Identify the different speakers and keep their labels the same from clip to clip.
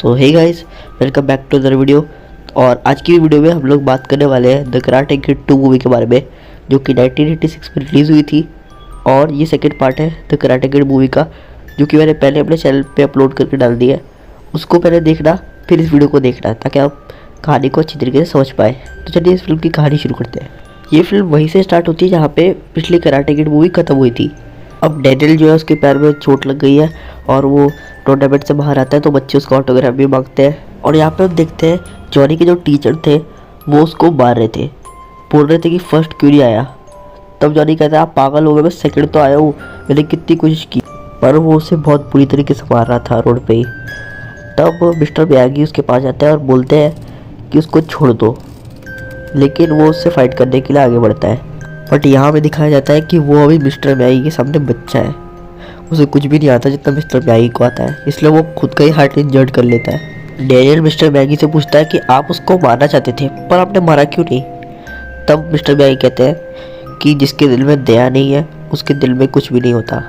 Speaker 1: तो hey guys, welcome back to other video. और आज की वीडियो में हम लोग बात करने वाले हैं द कराटे किड 2 मूवी के बारे में, जो कि 1986 में रिलीज़ हुई थी। और ये सेकंड पार्ट है द कराटे किड मूवी का, जो कि मैंने पहले अपने चैनल पे अपलोड करके डाल दिया है। उसको पहले देखना, फिर इस वीडियो को देखना, ताकि आप कहानी को अच्छी तरीके से समझ पाए। तो चलिए इस फिल्म की कहानी शुरू करते हैं। ये फिल्म वहीं से स्टार्ट होती है जहाँ पे पिछली कराटे किड मूवी ख़त्म हुई थी। अब डैनियल जो है उसके पैर में चोट लग गई है और वो टूर्नामेंट से बाहर आता है, तो बच्चे उसका ऑटोग्राफ भी मांगते हैं। और यहाँ पे हम देखते हैं जॉनी के जो टीचर थे वो उसको मार रहे थे, बोल रहे थे कि फर्स्ट क्यों नहीं आया। तब जॉनी कहता है आप पागल हो गए, मैं सेकंड तो आया हूँ, मैंने कितनी कोशिश की। पर वो उसे बहुत बुरी तरीके से मार रहा था रोड पे ही। तब मिस्टर मियागी उसके पास जाता है और बोलते हैं कि उसको छोड़ दो, लेकिन वो उससे फाइट करने के लिए आगे बढ़ता है। बट यहाँ पे दिखाया जाता है कि वो अभी मिस्टर मियागी के सामने बच्चा है, उसे कुछ भी नहीं आता जितना मिस्टर मियागी को आता है, इसलिए वो खुद का ही हार्ट इंजर्ड कर लेता है। डैनियल मिस्टर मियागी से पूछता है कि आप उसको मारना चाहते थे, पर आपने मारा क्यों नहीं। तब मिस्टर मियागी कहते हैं कि जिसके दिल में दया नहीं है उसके दिल में कुछ भी नहीं होता।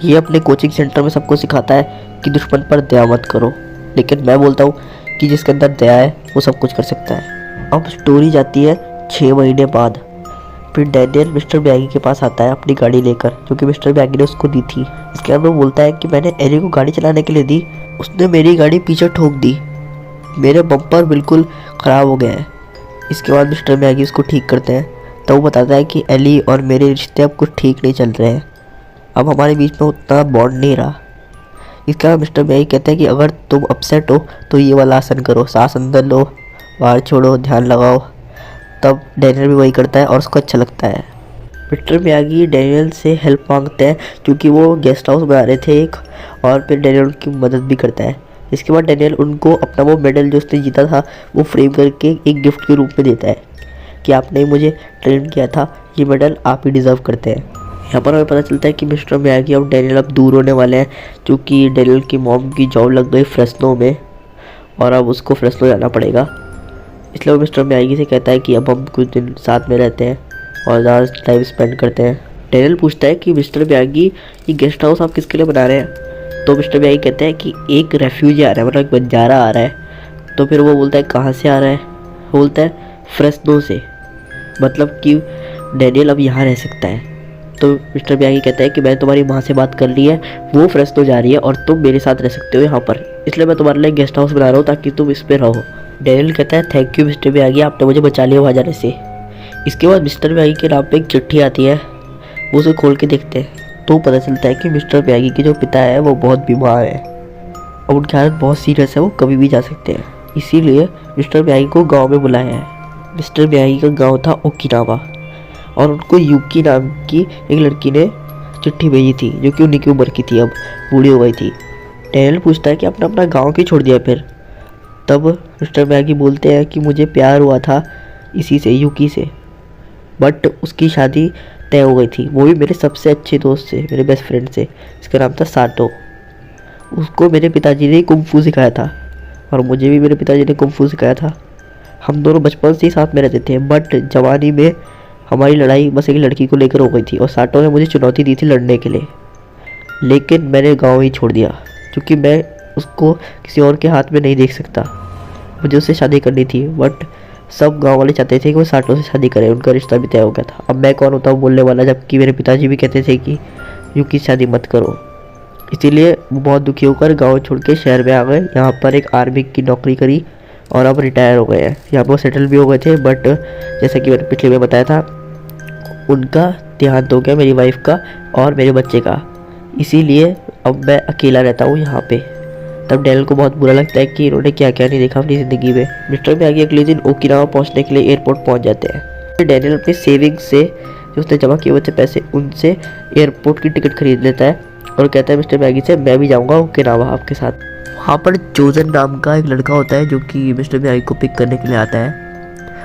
Speaker 1: ये अपने कोचिंग सेंटर में सबको सिखाता है कि दुश्मन पर दया मत करो, लेकिन मैं बोलता हूँ कि जिसके अंदर दया है वो सब कुछ कर सकता है। अब स्टोरी जाती है 6 महीने बाद। फिर डैनियल मिस्टर मियागी के पास आता है अपनी गाड़ी लेकर, जो कि मिस्टर मियागी ने उसको दी थी। इसके बाद वो बोलता है कि मैंने एली को गाड़ी चलाने के लिए दी, उसने मेरी गाड़ी पीछे ठोक दी, मेरे बम्पर बिल्कुल ख़राब हो गया है। इसके बाद मिस्टर मियागी उसको ठीक करते हैं। तो वो बताता है कि एली और मेरे रिश्ते अब कुछ ठीक नहीं चल रहे हैं, अब हमारे बीच में उतना बॉन्ड नहीं रहा। इसके बाद मिस्टर मियागी कहते हैं कि अगर तुम अपसेट हो तो ये वाला आसन करो, सांस अंदर लो, बाहर छोड़ो, ध्यान लगाओ। तब डैनियल भी वही करता है और उसको अच्छा लगता है। मिस्टर मियागी डैनियल से हेल्प मांगते हैं क्योंकि वो गेस्ट हाउस में आ रहे थे एक, और फिर डैनियल उनकी मदद भी करता है। इसके बाद डैनियल उनको अपना वो मेडल जो उसने जीता था वो फ्रेम करके एक गिफ्ट के रूप में देता है कि आपने मुझे ट्रेन किया था, ये मेडल आप ही डिज़र्व करते हैं। यहाँ पर हमें पता चलता है कि मिस्टर मियागी और डैनियल अब दूर होने वाले हैं, क्योंकि डैनियल की मॉम की जॉब लग गई फ्रेस्नो में और अब उसको फ्रेस्नो जाना पड़ेगा। इसलिए वो मिस्टर मियागी से कहता है कि अब हम कुछ दिन साथ में रहते हैं और ज़्यादा टाइम स्पेंड करते हैं। डैनियल पूछता है कि मिस्टर मियागी ये गेस्ट हाउस आप किसके लिए बना रहे हैं। तो मिस्टर मियागी कहते हैं कि एक रेफ्यूजी आ रहा है, मतलब एक बंजारा आ रहा है। तो फिर वो बोलता है कहाँ से आ रहा है, वो बोलता है फ्रेस्नो से, मतलब कि डैनियल अब यहाँ रह सकता है। तो मिस्टर मियागी कहता है कि मैंने तुम्हारी माँ से बात कर ली है, वो फ्रेस्नो जा रही है और तुम मेरे साथ रह सकते हो यहाँ पर, इसलिए मैं तुम्हारे लिए गेस्ट हाउस बना रहा हूँ ताकि तुम इस पर रहो। डैनियल कहता है थैंक यू मिस्टर मियागी, आपने मुझे बचा लिया वहाँ जाने से। इसके बाद मिस्टर मियागी के नाम पे एक चिट्ठी आती है, वो उसे खोल के देखते हैं तो पता चलता है कि मिस्टर मियागी के जो पिता है वो बहुत बीमार है और उनकी हालत बहुत सीरियस है, वो कभी भी जा सकते हैं। इसीलिए मिस्टर मियागी को गाँव में बुलाया है। मिस्टर मियागी का गाँव था ओकिनावा और उनको यूकी नाम की एक लड़की ने चिट्ठी भेजी थी, जो कि उन्हीं की उम्र की थी, अब बूढ़ी हो गई थी। डैनियल पूछता है कि आपने अपना गाँव क्यों छोड़ दिया फिर। तब मिस्टर मियागी बोलते हैं कि मुझे प्यार हुआ था इसी से, यूकी से, बट उसकी शादी तय हो गई थी, वो भी मेरे सबसे अच्छे दोस्त से, मेरे बेस्ट फ्रेंड से, इसका नाम था साटो। उसको मेरे पिताजी ने कुंफू सिखाया था और मुझे भी मेरे पिताजी ने कुंफू सिखाया था। हम दोनों बचपन से ही साथ में रहते थे, बट जवानी में हमारी लड़ाई बस एक लड़की को लेकर हो गई थी और साटो ने मुझे चुनौती दी थी लड़ने के लिए, लेकिन मैंने गाँव ही छोड़ दिया क्योंकि मैं उसको किसी और के हाथ में नहीं देख सकता। मुझे उससे शादी करनी थी, बट सब गांव वाले चाहते थे कि वो साटो से शादी करे, उनका रिश्ता भी तय हो गया था। अब मैं कौन होता हूँ बोलने वाला, जबकि मेरे पिताजी भी कहते थे कि यूकी शादी मत करो। इसीलिए वो बहुत दुखी होकर गांव छोड़ के शहर में आ गए, यहाँ पर एक आर्मी की नौकरी करी और अब रिटायर हो गए हैं। यहाँ पर सेटल भी हो गए थे, बट जैसा कि मैंने पिछले में बताया था उनका देहांत हो गया, मेरी वाइफ का और मेरे बच्चे का, इसीलिए अब मैं अकेला रहता हूँ यहाँ पे। तब डैनियल को बहुत बुरा लगता है कि इन्होंने क्या क्या नहीं देखा अपनी ज़िंदगी में। मिस्टर मियागी अगले दिन ओकिनावा पहुँचने के लिए एयरपोर्ट पहुँच जाते हैं। फिर डैनियल अपने सेविंग्स से, जो उसने जमा किए हुए थे पैसे, उनसे एयरपोर्ट की टिकट खरीद लेता है और कहता है मिस्टर मियागी से मैं भी जाऊँगा ओकिनावा आपके साथ। वहाँ पर जोजन नाम का एक लड़का होता है जो कि मिस्टर मियागी को पिक करने के लिए आता है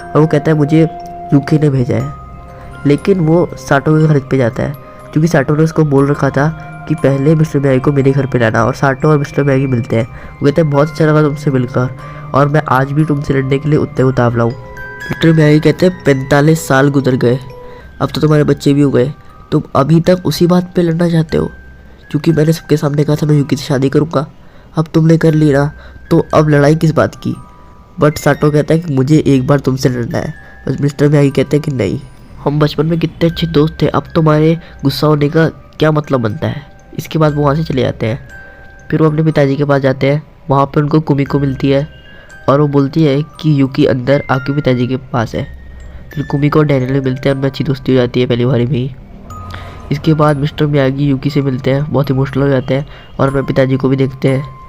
Speaker 1: और वो कहता है मुझे यूकी ने भेजा है, लेकिन वो साटो के घर पे जाता है क्योंकि साटो ने उसको बोल रखा था कि पहले मिस्टर मियागी को मेरे घर पे लाना। और साटो और मिस्टर मियागी मिलते हैं, वो कहते हैं बहुत अच्छा लगा तुमसे मिलकर और मैं आज भी तुमसे लड़ने के लिए उतने उतावला हूँ। मिस्टर मियागी कहते हैं 45 साल गुजर गए, अब तो तुम्हारे बच्चे भी हो गए, तुम अभी तक उसी बात पे लड़ना चाहते हो, क्योंकि मैंने सबके सामने कहा था मैं यूकी से शादी करूँगा, अब तुमने कर ली ना, तो अब लड़ाई किस बात की। बट साटो कहता है कि मुझे एक बार तुमसे लड़ना है। बस मिस्टर मियागी कहते हैं कि नहीं, हम बचपन में कितने अच्छे दोस्त थे, अब तुम्हारे गुस्सा होने का क्या मतलब बनता है। इसके बाद वो वहाँ से चले जाते हैं। फिर वो अपने पिताजी के पास जाते हैं। वहाँ पर उनको कुमिको मिलती है और वो बोलती है कि यूकी अंदर आपके पिताजी के पास है। फिर कुमिको और डैनियल मिलते हैं, उनमें अच्छी दोस्ती हो जाती है पहली बारी में ही। इसके बाद मिस्टर मियागी यूकी से मिलते हैं, बहुत इमोशनल हो जाते हैं और अपने पिताजी को भी देखते हैं।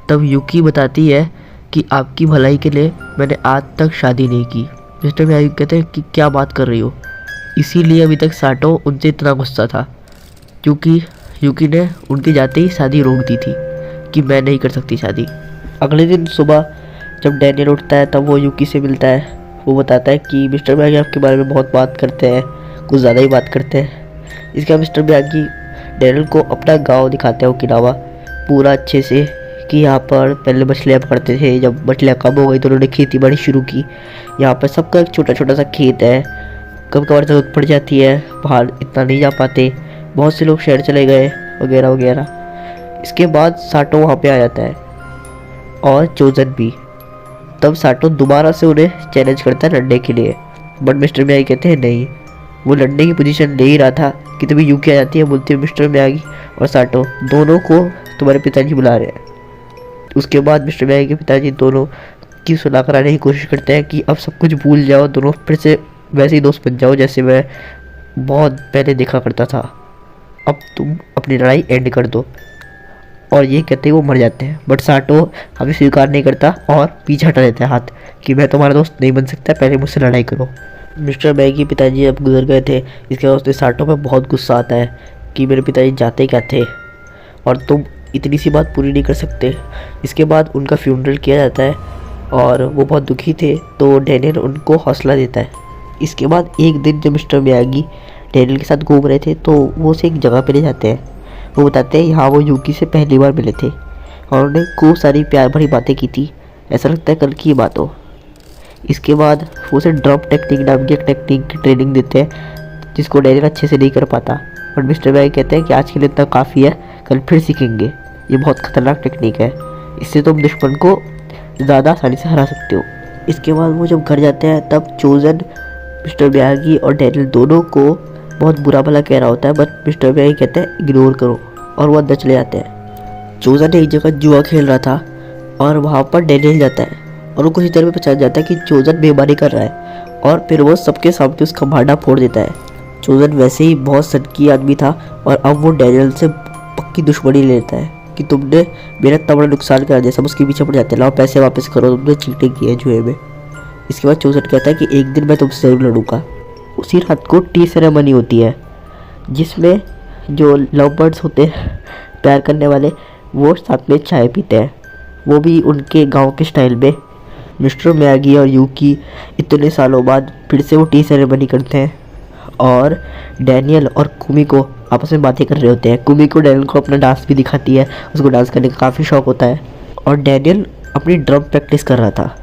Speaker 1: तब यूकी बताती है कि आपकी भलाई के लिए मैंने आज तक शादी नहीं की। मिस्टर मियागी कहते हैं कि क्या बात कर रही हो। इसीलिए अभी तक साटो उनसे इतना गुस्सा था, क्योंकि यूकी ने उनके जाते ही शादी रोक दी थी कि मैं नहीं कर सकती शादी। अगले दिन सुबह जब डैनियल उठता है तब वो यूकी से मिलता है। वो बताता है कि मिस्टर मियागी आपके बारे में बहुत बात करते हैं, कुछ ज़्यादा ही बात करते हैं। इसके बाद मिस्टर मियागी डैनियल को अपना गांव दिखाते हैं, ओकिनावा, पूरा अच्छे से, कि यहाँ पर पहले मछलियाँ पकड़ते थे, जब मछलियाँ कम हो गई तो उन्होंने खेती बाड़ी शुरू की। यहाँ पर सबका एक छोटा छोटा सा खेत है, कभी कभार ज़रूरत पड़ जाती है, बाहर इतना नहीं जा पाते, बहुत से लोग शहर चले गए वगैरह वगैरह। इसके बाद साटो वहाँ पे आ जाता है और चोजन भी। तब साटो दोबारा से उन्हें चैलेंज करता है लड़ने के लिए, बट मिस्टर मियागी कहते हैं नहीं। वो लड़ने की पोजीशन ले ही रहा था कि तभी यूकी आ जाती है, बोलती है मिस्टर मियागी और साटो दोनों को तुम्हारे पिताजी बुला रहे हैं। उसके बाद मिस्टर मियागी के पिताजी दोनों की सुलह कराने की कोशिश करते हैं कि अब सब कुछ भूल जाओ, दोनों फिर से वैसे ही दोस्त बन जाओ जैसे मैं बहुत पहले देखा करता था, अब तुम अपनी लड़ाई एंड कर दो। और ये कहते ही वो मर जाते हैं। बट साटो हमें स्वीकार नहीं करता और पीछे हटा देता है हाथ कि मैं तुम्हारा दोस्त नहीं बन सकता, पहले मुझसे लड़ाई करो। मिस्टर मियागी पिताजी अब गुजर गए थे, इसके बाद उसने साटो पर बहुत गुस्सा आता है कि मेरे पिताजी जाते क्या थे और तुम इतनी सी बात पूरी नहीं कर सकते। इसके बाद उनका फ्यूनरल किया जाता है और वो बहुत दुखी थे, तो डैनियल उनको हौसला देता है। इसके बाद एक दिन जब मिस्टर मियागी डैनियल के साथ घूम रहे थे तो वो उसे एक जगह पे ले जाते हैं। वो बताते हैं यहाँ वो यूकी से पहली बार मिले थे और उन्होंने खूब सारी प्यार भरी बातें की थी, ऐसा लगता है कल की बात हो। इसके बाद वो उसे ड्रॉप टेक्निक नाम की एक टेक्निक की ट्रेनिंग देते हैं जिसको डैनियल अच्छे से नहीं कर पाता, और मिस्टर मियागी कहते हैं कि आज के लिए इतना काफ़ी है, कल फिर सीखेंगे, ये बहुत ख़तरनाक टेक्निक है, इससे तुम दुश्मन को ज़्यादा आसानी से हरा सकते हो। इसके बाद वो जब घर जाते हैं तब चोजन मिस्टर मियागी और डैनियल दोनों को बहुत बुरा भला कह रहा होता है, बट मिस्टर मियागी कहते हैं इग्नोर करो, और वो अंदर चले जाते हैं। चोजन एक जगह जुआ खेल रहा था और वहाँ पर डैनियल जाता है और वो कुछ देर में पहचान जाता है कि चोजन बेईमानी कर रहा है, और फिर वो सबके सामने उसका भांडा फोड़ देता है। चोजन वैसे ही बहुत सनकी आदमी था और अब वो डैनियल से पक्की दुश्मनी लेता है कि तुमने मेरा इतना बड़ा नुकसान करा दिया। सब उसके पीछे पड़ जाते हैं, लाओ पैसे वापस करो, तुमने चीटिंग की है जुए में। इसके बाद चोजन कहता है कि एक दिन मैं तुमसे ज़रूर लड़ूंगा। उसी रात को टी सेरेमनी होती है जिसमें जो लव बर्ड्स होते हैं, प्यार करने वाले, वो साथ में चाय पीते हैं, वो भी उनके गांव के स्टाइल में। मिस्टर मियागी और यूकी इतने सालों बाद फिर से वो टी सेरेमनी करते हैं और डैनियल और कुमिको आपस में बातें कर रहे होते हैं। कुमिको डैनियल को अपना डांस भी दिखाती है, उसको डांस करने का काफ़ी शौक होता है, और डैनियल अपनी ड्रम प्रैक्टिस कर रहा था,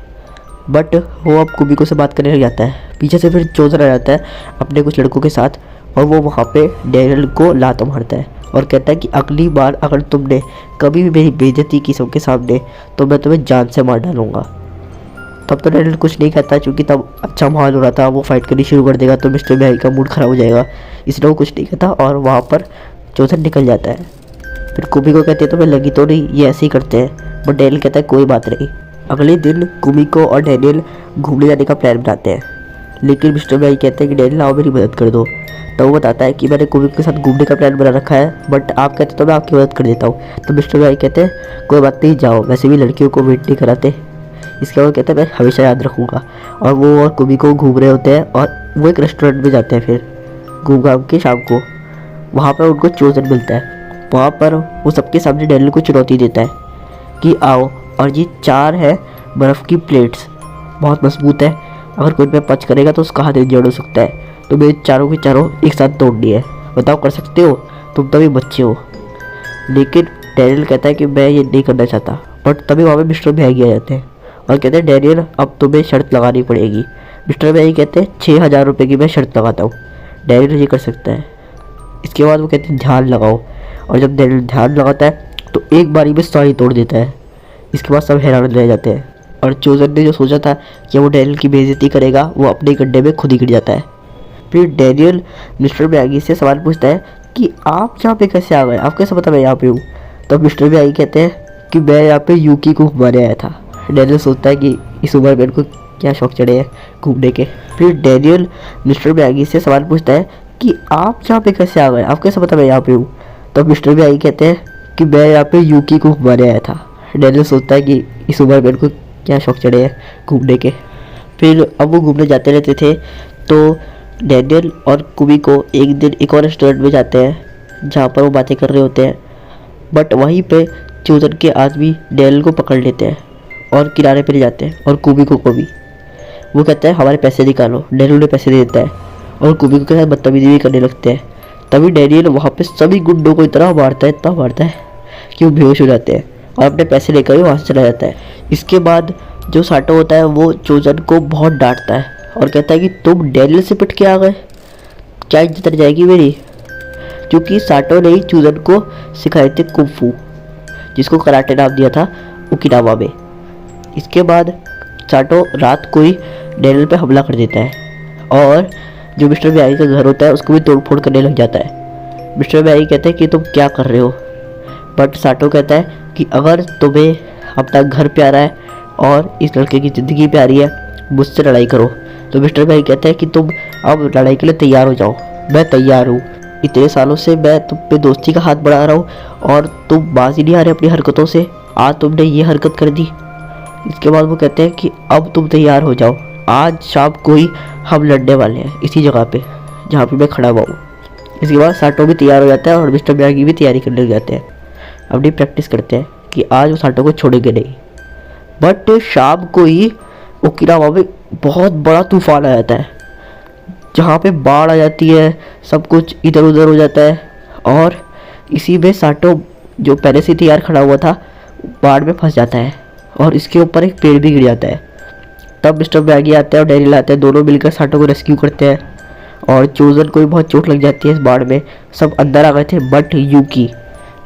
Speaker 1: बट वो अब कुमिको से बात करने लग जाता है। पीछे से फिर चोजन आ जाता है अपने कुछ लड़कों के साथ और वो वहाँ पे डैनियल को लात मारता है और कहता है कि अगली बार अगर तुमने कभी भी मेरी बेइज्जती की सबके सामने तो मैं तुम्हें जान से मार डालूंगा। तब तो डैनियल कुछ नहीं कहता क्योंकि तब अच्छा माहौल हो रहा था, वो फाइट करनी शुरू कर देगा तो मिस्टर मियागी का मूड ख़राब हो जाएगा, इसलिए वो कुछ नहीं कहता और वहाँ पर चोजन निकल जाता है। फिर कुमिको कहती है तो मैं लगी तो नहीं, ये ऐसे ही करते हैं, बट डैनियल कहता है कोई बात नहीं। अगले दिन कुमिको और डैनियल घूमने जाने का प्लान बनाते हैं, लेकिन मिस्टर मियागी कहते हैं कि डैनियल आओ मेरी मदद कर दो। तो वो बताता है कि मैंने कुमिको के साथ घूमने का प्लान बना रखा है, बट आप कहते तो मैं आपकी मदद कर देता हूँ। तो मिस्टर मियागी कहते हैं कोई बात नहीं, जाओ, वैसे भी लड़कियों को वेट नहीं कराते। इसके बाद कहते हैं मैं हमेशा याद रखूँगा। और वो और कुमिको घूम रहे होते हैं और वो एक रेस्टोरेंट में जाते हैं। फिर घूम घाम के शाम को वहाँ पर उनको चोजन मिलता है। वहाँ पर वो सबके सामने डैनियल को चुनौती देता है कि आओ, और ये 4 है बर्फ़ की प्लेट्स, बहुत मजबूत है, अगर कोई पे पच करेगा तो उसका हाथ इंजर्ड हो सकता है, तो मेरे चारों के चारों एक साथ तोड़नी है, बताओ कर सकते हो? तुम तभी बच्चे हो। लेकिन डैनियल कहता है कि मैं ये नहीं करना चाहता, बट तभी वहाँ पे मिस्टर मियागी आ जाते हैं और कहते हैं डैनियल अब तुम्हें शर्त लगानी पड़ेगी। मिस्टर मियागी कहते हैं 6,000 रुपये की मैं शर्त लगाता हूँ, डैनियल ये कर सकता है। इसके बाद वो कहते हैं ध्यान लगाओ, और जब डैनियल ध्यान लगाता है तो एक बारी में सारी तोड़ देता है। इसके बाद सब हैरान रह जाते हैं और चोजन ने जो सोचा था कि वो डैनियल की बेइज्जती करेगा वो अपने गड्ढे में खुद ही गिर जाता है। फिर डैनियल मिस्टर मियागी से सवाल पूछता है कि आप यहाँ पे कैसे आ गए, आप कैसे पता मैं यहाँ पे हूँ। तो मिस्टर मियागी कहते हैं कि मैं यहाँ पे यूकी को घुमाने आया था। डैनियल सोचता है कि इस उम्र में इनको क्या शौक चढ़े हैं घूमने के। फिर डैनियल मिस्टर मियागी से सवाल पूछता है कि आप यहाँ पे कैसे आ गए, आप कैसे पता मैं यहाँ पे हूँ। तो मिस्टर मियागी कहते हैं कि मैं यहाँ पे यूकी को घुमाने आया था। डैनियल सोचता है कि इस उम्र में इनको क्या शौक चढ़े हैं घूमने के। फिर अब वो घूमने जाते रहते थे तो डैनियल और कुबी को एक दिन एक और रेस्टोरेंट में जाते हैं जहाँ पर वो बातें कर रहे होते हैं। बट वहीं पे चोजन के आदमी डैनियल को पकड़ लेते हैं और किनारे पे ले जाते हैं और कुबी को भी। वो कहता है हमारे पैसे निकालो। डैनियल उन्हें पैसे दे देता है और कुबी को के साथ बदतमीजी भी करने लगते हैं। तभी डैनियल वहाँ पे सभी गुंडों को इतना मारता है कि वो बेहोश हो जाते हैं और अपने पैसे लेकर वहाँ से चला जाता है। इसके बाद जो साटो होता है वो चोजन को बहुत डांटता है और कहता है कि तुम डैनियल से पिट के आ गए, क्या इज्जत रह जाएगी मेरी। क्योंकि साटो ने ही चोजन को सिखाए थे कुंफू, जिसको कराटे नाम दिया था ओकिनावा में। इसके बाद साटो रात को ही डैनियल पे हमला कर देता है और जो मिस्टर मियागी का घर होता है उसको भी तोड़ फोड़ करने लग जाता है। मिस्टर मियागी कहते हैं कि तुम क्या कर रहे हो, बट साटो कहता है कि अगर तुम्हें अपना घर प्यारा है और इस लड़के की ज़िंदगी प्यारी है मुझसे लड़ाई करो। तो मिस्टर मियागी कहता है कि तुम अब लड़ाई के लिए तैयार हो जाओ। मैं तैयार हूँ, इतने सालों से मैं तुम पे दोस्ती का हाथ बढ़ा रहा हूँ और तुम बाज ही नहीं आ रहे अपनी हरकतों से, आज तुमने ये हरकत कर दी। इसके बाद वो कहते हैं कि अब तुम तैयार हो जाओ, आज शाम को ही हम लड़ने वाले हैं इसी जगह पे जहाँ पे मैं खड़ा हुआ हूँ। इसके बाद साटो भी तैयार हो जाता है और मिस्टर मियागी भी तैयारी करने लग जाते हैं। अपनी प्रैक्टिस करते हैं कि आज वो साटो को छोड़ेंगे नहीं। बट शाम को ही ओकिनावा में बहुत बड़ा तूफान आ जाता है जहाँ पे बाढ़ आ जाती है, सब कुछ इधर उधर हो जाता है और इसी में साटो जो पहले से तैयार खड़ा हुआ था बाढ़ में फंस जाता है और इसके ऊपर एक पेड़ भी गिर जाता है। तब मिस्टर मियागी आते हैं और डैनियल आते हैं, दोनों मिलकर साटो को रेस्क्यू करते हैं और चोजन को भी बहुत चोट लग जाती है इस बाढ़ में। सब अंदर आ गए थे बट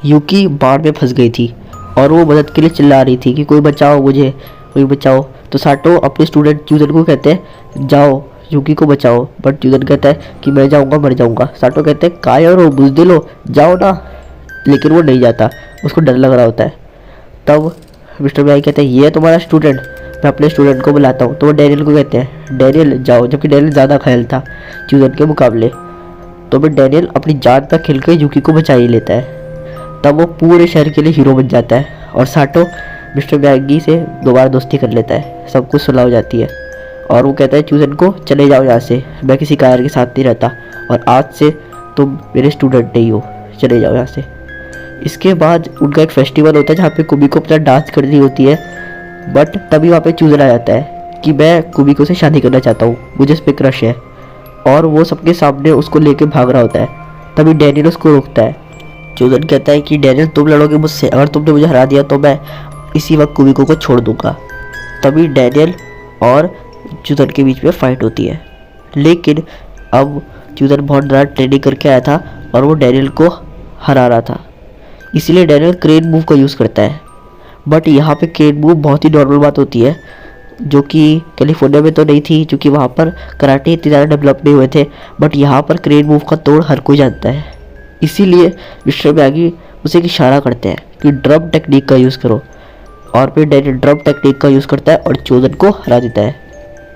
Speaker 1: यूकी बाढ़ में फंस गई थी और वो मदद के लिए चिल्ला रही थी कि कोई बचाओ मुझे, कोई बचाओ। तो साटो अपने स्टूडेंट चोजन को कहते हैं जाओ यूकी को बचाओ, बट चोजन कहता है कि मैं जाऊंगा मर जाऊंगा। साटो कहते हैं कायर हो बुज़दिल हो, जाओ ना, लेकिन वो नहीं जाता, उसको डर लग रहा होता है। तब मिस्टर मियागी कहते हैं ये है तुम्हारा स्टूडेंट, मैं अपने स्टूडेंट को बुलाता हूँ। तो वो डैनियल को कहते हैं डैनियल जाओ, जबकि डैनियल ज़्यादा घायल था चोजन के मुकाबले। तो फिर डैनियल अपनी जान पर खेल कर यूकी को बचा ही लेता है। तब वो पूरे शहर के लिए हीरो बन जाता है और साटो मिस्टर मियागी से दोबारा दोस्ती कर लेता है। सब कुछ सुलह हो जाती है और वो कहता है चोजन को चले जाओ यहाँ से, मैं किसी कायर के साथ नहीं रहता और आज से तुम मेरे स्टूडेंट नहीं हो, चले जाओ यहाँ से। इसके बाद उनका एक फेस्टिवल होता है जहाँ पे कुबी को अपना डांस करनी होती है। बट तभी वहाँ पे चोजन आ जाता है कि मैं कुबी को से शादी करना चाहता हूँ, मुझे इस पर क्रश है, और वो सबके सामने उसको लेके भाग रहा होता है। तभी डैनियल उसको रोकता है। चोजन कहता है कि डैनियल तुम लड़ोगे मुझसे, अगर तुमने मुझे हरा दिया तो मैं इसी वक्त कुबिको को छोड़ दूंगा। तभी डैनियल और चोजन के बीच में फाइट होती है, लेकिन अब चोजन बहुत ज़्यादा ट्रेनिंग करके आया था और वो डैनियल को हरा रहा था, इसीलिए डैनियल क्रेन मूव का यूज़ करता है। बट यहाँ पे क्रेन मूव बहुत ही नॉर्मल बात होती है जो कि कैलिफोर्निया में तो नहीं थी, क्योंकि वहाँ पर कराटे इतने ज़्यादा डेवलप नहीं हुए थे। बट यहाँ पर क्रेन मूव का तोड़ हर कोई जानता है, इसीलिए मिस्टर मियागी उसे एक इशारा करते हैं कि ड्रम टेक्निक का यूज़ करो, और फिर डैनियल ड्रम टेक्निक का यूज़ करता है और चोजन को हरा देता है।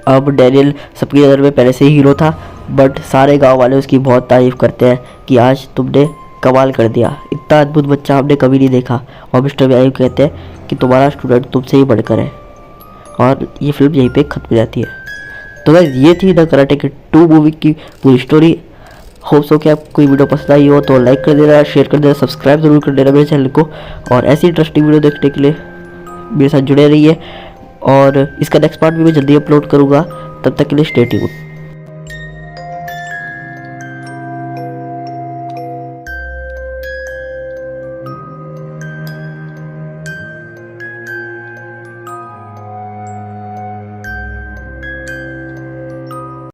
Speaker 1: अब डैनियल सबकी नज़र में पहले से ही हीरो था, बट सारे गांव वाले उसकी बहुत तारीफ़ करते हैं कि आज तुमने कमाल कर दिया, इतना अद्भुत बच्चा हमने कभी नहीं देखा। और मिस्टर मियागी कहते हैं कि तुम्हारा स्टूडेंट तुमसे ही बढ़कर है, और ये फिल्म यहीं पे ख़त्म हो जाती है। तो गाइस ये थी द कराटे किड 2 मूवी की पूरी स्टोरी। होप सो कि आपको कोई वीडियो पसंद आई हो तो लाइक कर देना, शेयर कर देना, सब्सक्राइब जरूर कर देना मेरे चैनल को, और ऐसी इंटरेस्टिंग वीडियो देखने के लिए मेरे साथ जुड़े रहिए। और इसका नेक्स्ट पार्ट भी मैं जल्दी अपलोड करूँगा, तब तक के लिए स्टे ट्यून्ड।